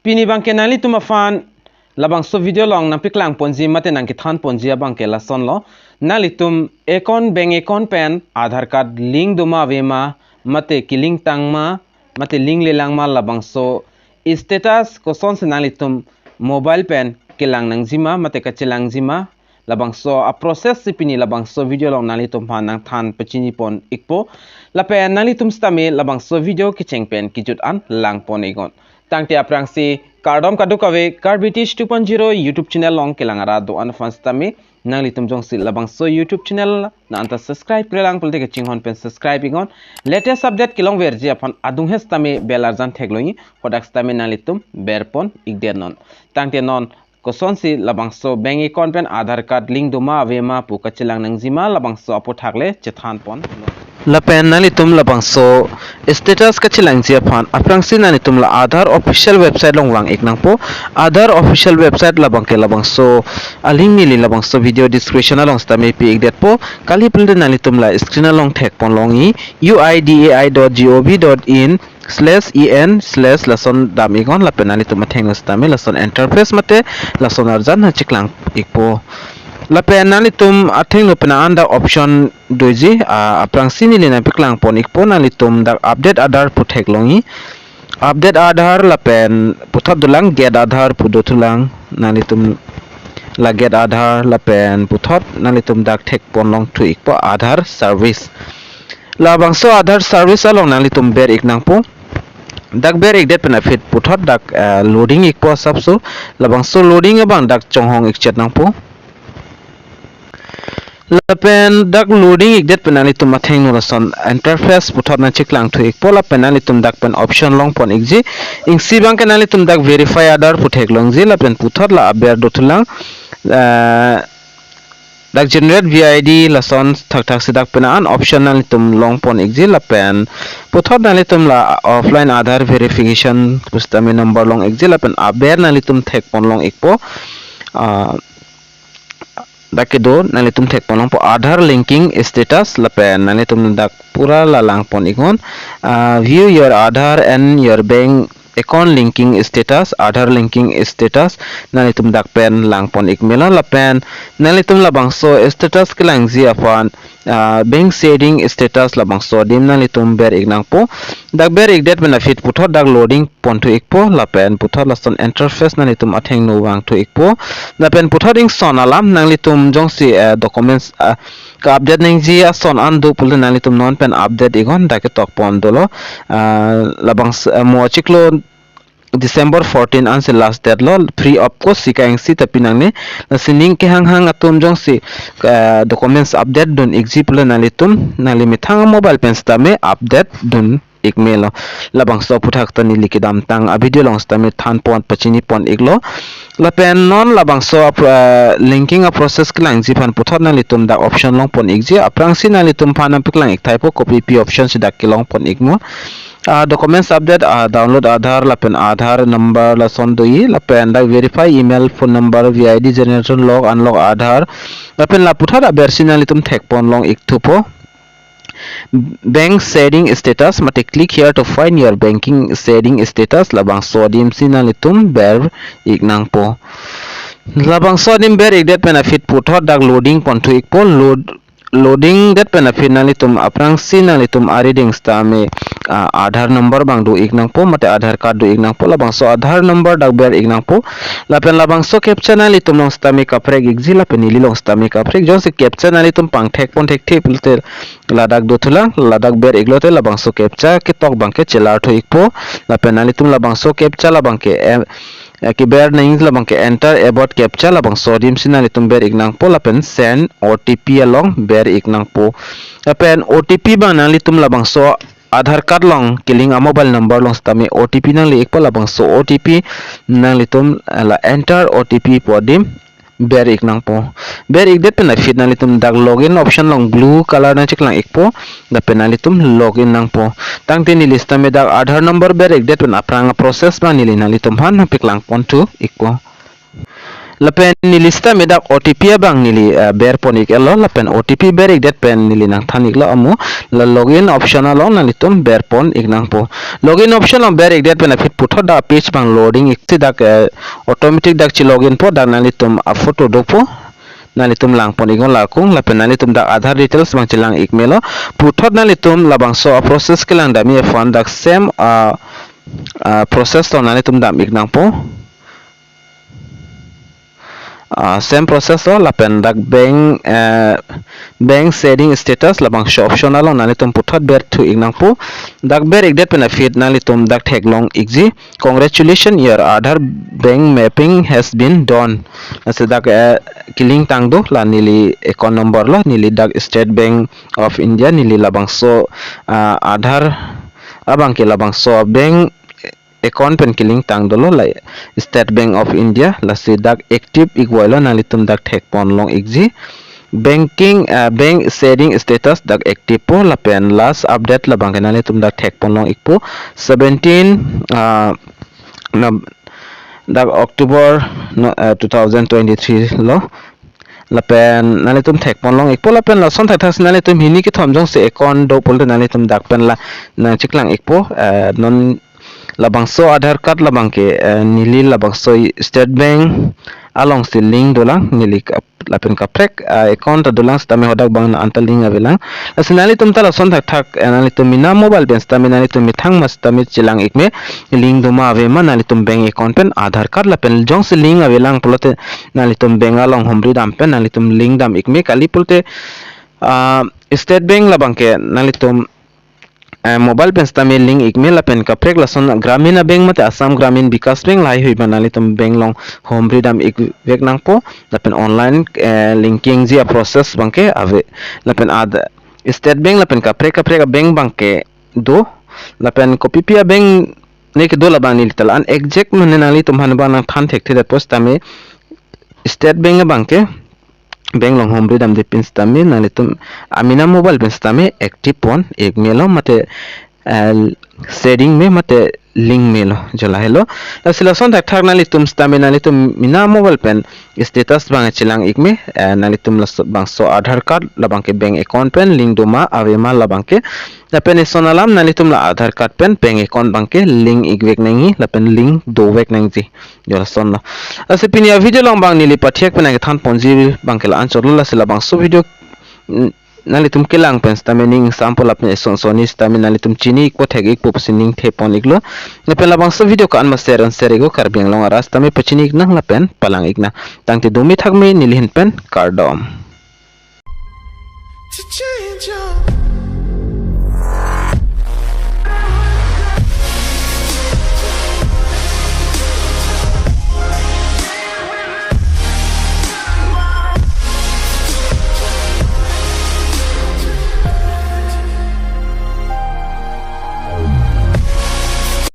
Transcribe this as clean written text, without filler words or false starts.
Pini bangke nangli tum afan labangso video long nang piklang ponji mate nang kithan ponji abangke lason lo nangli tum ekon bank ekon pen aadhar card link duma vema mate kiling tangma mate link lelang ma labangso status koson se nangli tum mobile pen kilang nang jima mate kachilang jima labangso a process sipini labangso video long nangli tum nang than pechini pon ikpo lapen nangli tum stame labangso video kicheng pen kijut an lang pon egon tangte aprangsi kardom kadukawe karbritish 2.0 YouTube channel long kelangara do an fanstame nangli tum jongsi labangso YouTube channel na anta subscribe krelang pulte ke chinghon pen subscribe ingon latest update kilong verji apan adung hestame belarjan thegloi hodak stame nangli tum berpon igdernon tangte non kosonsi labangso bank account pen aadhar card link duma vema pu kachilang nangjima labangso apo thakle chethan pon lapen nali tum labangso status kachilang jia phan aprangsi nali tum la aadhar official website longlang eknang po aadhar official website labangke labangso aling mili labangso video description along stame pi ekdet po kali pulde nali tum la screen along thek pon longi uidai.gov.in/en/lason damigon lapen nali tum theng stame lason interface mate lason arjan chiklang ikpo lapen nali tum atheng lupena anda option doji aprang sini lena piklang pon ikpo nali tum dak update aadhar puthek longi update aadhar lapen puthap dulang get aadhar pudotulang nali tum la get aadhar lapen puthot nali tum dak thek pon long thu ikpo aadhar service labangso aadhar service along nali tum ber iknang po dak ber ek det benefit puthot dak loading ikpo sabso labangso loading abang dak chonghong ikchet nang po lapen dak loading ikdet penali tum matheng nolason interface puthot na chiklang thu ikpo lapen nali tum dak pen option long pon ikji ingsi bang kenali tum dak verify aadhar puthek longji lapen puthot la aber dotulang dak generate vid lason thak thak sidak penan option nali tum long pon ikji lapen puthot nali tum la offline aadhar verification pustami number long ikji lapen aber nali tum thek pon long ikpo dak do nali tum thek pon long po aadhar linking status lapen nali tum dak pura la lang pon ikon view your aadhar and your bank account linking status aadhar linking status nali tum dak pen lang pon ikmela lapen nali tum labangso status kelang ji afan bank setting status labangso dim nali tum ber iknang po dak ber ikdet benefit puthot dak loading pon thu ikpo lapen puthot lason interface nali tum atheng no wang thu ikpo lapen puthot ing son alam nali tum jongsi documents ka update ning ji son andu pul nali tum non pen update igon dak tok pon dolo labangs mo chiklo December 14 anse last date lo free of cost sikaing si tapinang ne sining ke hang atum jong si documents update don example nali tum nali mithang mobile pen stame update don ikmelo labangso puthak tani likidam tang a video long stame than pon pachini pon iglo lapen non labangso linking a process klang jipan puthot nali tum da option long pon igji aprang si nali tum phanam piklang ik type copy p option si dak kilong pon igmo documents update download aadhar lapen aadhar number la sondoi lapen dak verify email phone number vid generation log unlock aadhar lapen la puthara versionali tum thek pon long ik thupo bank setting status mate click here to find your banking setting status labang sodim sinali tum ber iknang po labang sodim ber ikdet benefit puthot dak loading pon thu ikpo loading that benefit nali tum aprang sinali tum reading stame aadhar number bang do iknang po mate aadhar card do iknang po labang so aadhar number dak ber iknang po lapen labang so captcha nali tum long stame kaprek ikji lapen nili long stame kaprek jong se captcha nali tum pang thek pon thek pulte ladak do thulang ladak ber iglote labang so captcha ke tok bang ke chelar tho ikpo lapen nali tum labang so captcha labang ke ki ber naing labang ke enter about captcha labang sodim sinali tum ber iknang po lapen send otp along ber iknang po lapen otp bang nali tum labang so aadhar card long kiling a mobile number long stame otp nang li ikpo labang so otp nang li tum la enter otp podim ber iknang po ber ikdet benefit nali tum dak login option long blue color na chiklang ikpo da penali tum login nang po tangte ni lista me dak aadhar number ber ikdet pen aprang process ba nili nali tum han piklang pon tu ikpo lapen ni lista me dak OTP abang nili ber ponik elo lapen OTP ber ik det pen nili nang thanik lo amu la login option along nang litum ber pon ik nang po login option long ber ik det pen fit putho da page bang loading ik ti dak automatic dak chi login po dak nang litum a photo do po nalitum lang pon igon lakung lapen nalitum dak aadhar details bang chilang ik melo puthot nalitum labangso process kelang dami fon dak same process to nalitum dam ik nang po same process lo lapen dak bank setting status labang show optional lo nalitum puthot ber thu ik nang po dak ber ik det pen fit nalitum dak thek long ikji congratulations your aadhar bank mapping has been done ase dak kiling tang do la nili account number lo nili dak state bank of india nili labangso aadhar abang ke labangso bank account pen kiling tang dolo la state bank of india la se dak active igwalo nalitum dak thek pon long igji banking bank setting status dak active po la pen last update la bang nalitum dak thek pon long ikpo 17 dak october 2023 lo lapen nalitum thek pon long ikpo lapen la son thak thas nalitum hini ki thom jong se account do pol nalitum dak pen la na chiklang ikpo non labangso aadhar card labang ke nili labangso state bank along si link dolang nili lapen kaprek account dolang stame hodak bang antal link avelang asinali tum tala son thak thak nali tum mina mobile bank stame nali tum mithang mas stame chilang ikme link doma ave man nali tum bank account pen aadhar card lapen jong si link avelang polote nali tum bank along homri dam pen nali tum link dam ikme kali polte state bank labang ke nali tum mobile pen stame link ikmel pen kaprek lason gramin bank mate assam gramin vikas bank lai hui banali tum bank long home freedom ik vek nang po lapen online linking ji process bangke ave lapen ad state bank lapen kaprek bank bangke do lapen copy pia bank ne ke do labang nil tal an exact menali tum han bang than thek the post tame state bank bangke bank long home freedom de pin stame nalitum amina mobile pin stame active pon ek melo mate setting में मते link मेलो जला hello selection तक थक नालितुम स्टामे नालितुम मिना mobile pen status बांग चिलांग इक में नालितुम बांगसो आधार card लबांग के बैंक अकाउंट पेन लिंक दोमा आवेमा लबांग के लपेन सोनालाम नालितुम ला आधार कार्ड पेन बैंक अकाउंट बांग के लिंक इक वेक नंगी लपेन लिंक दो वेक नंग जी जला सोना असे पिनिया वीडियो लंग बांग निली पथियक पेन के थान पंजी बांग के आंसर ला सिला बांगसो video nalitum kelang pen stamening sample apne soni stamin nalitum chini ko thek ik popsining thepon iklo pen labang so video ka an master an serego karbeng long aras tame pachini ik nang pen palang ik na tangti dumi thakme nilhin pen kardom to change your